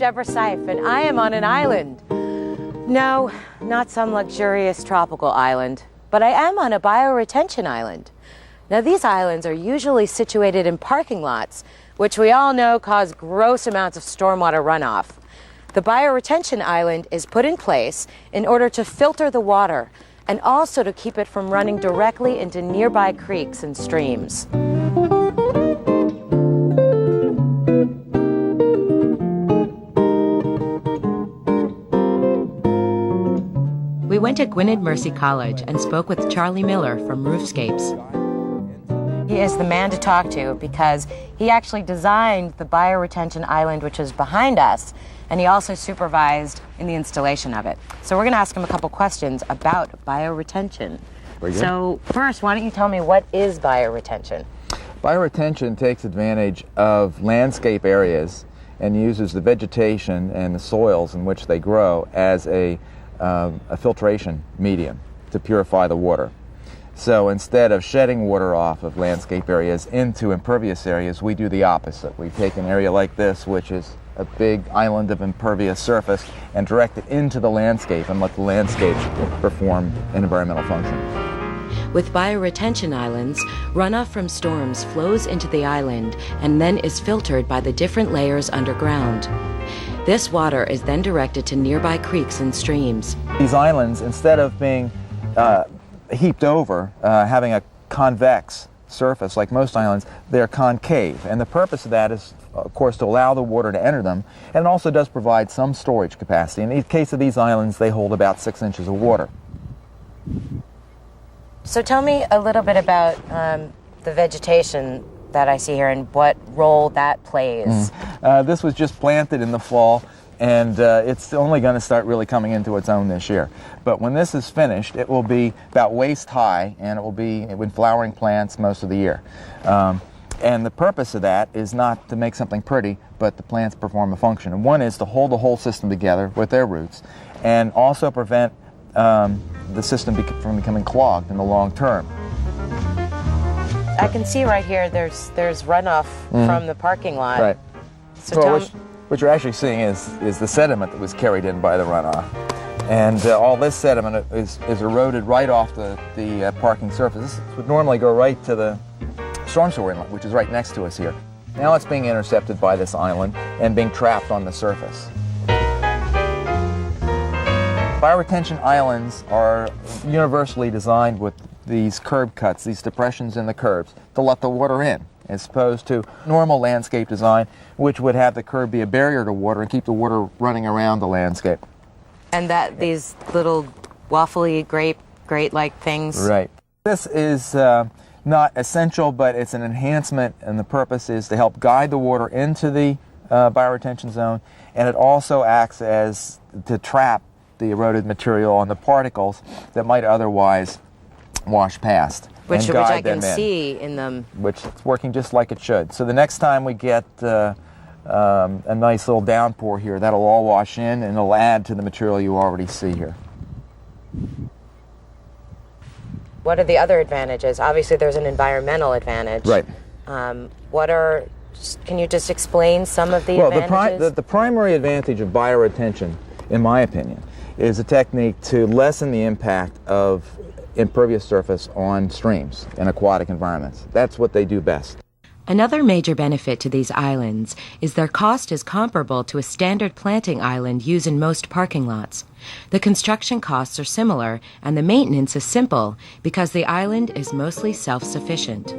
Deborah Seif, and I am on an island. No, not some luxurious tropical island, but I am on a bioretention island. Now, these islands are usually situated in parking lots, which we all know cause gross amounts of stormwater runoff. The bioretention island is put in place in order to filter the water and also to keep it from running directly into nearby creeks and streams. We went to Gwynedd Mercy College and spoke with Charlie Miller from Roofscapes. He is the man to talk to because he actually designed the bioretention island, which is behind us, and he also supervised in the installation of it. So we're going to ask him a couple questions about bioretention. So first, why don't you tell me, what is bioretention? Bioretention takes advantage of landscape areas and uses the vegetation and the soils in which they grow as a filtration medium to purify the water. So instead of shedding water off of landscape areas into impervious areas, we do the opposite. We take an area like this, which is a big island of impervious surface, and direct it into the landscape and let the landscape perform an environmental function. With bioretention islands, runoff from storms flows into the island and then is filtered by the different layers underground. This water is then directed to nearby creeks and streams. These islands, instead of being heaped over, having a convex surface like most islands, they're concave. And the purpose of that is, of course, to allow the water to enter them. And it also does provide some storage capacity. In the case of these islands, they hold about 6 inches of water. So tell me a little bit about the vegetation that I see here and what role that plays. This was just planted in the fall, and it's only going to start really coming into its own this year. But when this is finished, it will be about waist high, and it will be in flowering plants most of the year. And the purpose of that is not to make something pretty, but the plants perform a function. And one is to hold the whole system together with their roots, and also prevent the system from becoming clogged in the long term. I can see right here there's runoff from the parking lot. Right. So what you're actually seeing is the sediment that was carried in by the runoff. And all this sediment is eroded right off the parking surface. This would normally go right to the storm sewer inlet, which is right next to us here. Now it's being intercepted by this island and being trapped on the surface. Bioretention islands are universally designed with these curb cuts, these depressions in the curbs, to let the water in, as opposed to normal landscape design, which would have the curb be a barrier to water and keep the water running around the landscape. And that these little waffly grate-like things. Right. This is not essential, but it's an enhancement, and the purpose is to help guide the water into the bioretention zone, and it also acts as to trap the eroded material on the particles that might otherwise wash past. Which I can see in them. Which it's working just like it should. So the next time we get a nice little downpour here, that'll all wash in and it'll add to the material you already see here. What are the other advantages? Obviously there's an environmental advantage. Right. Can you just explain some of the advantages? Well, the primary advantage of bioretention, in my opinion, is a technique to lessen the impact of impervious surface on streams and aquatic environments. That's what they do best. Another major benefit to these islands is their cost is comparable to a standard planting island used in most parking lots. The construction costs are similar and the maintenance is simple because the island is mostly self-sufficient.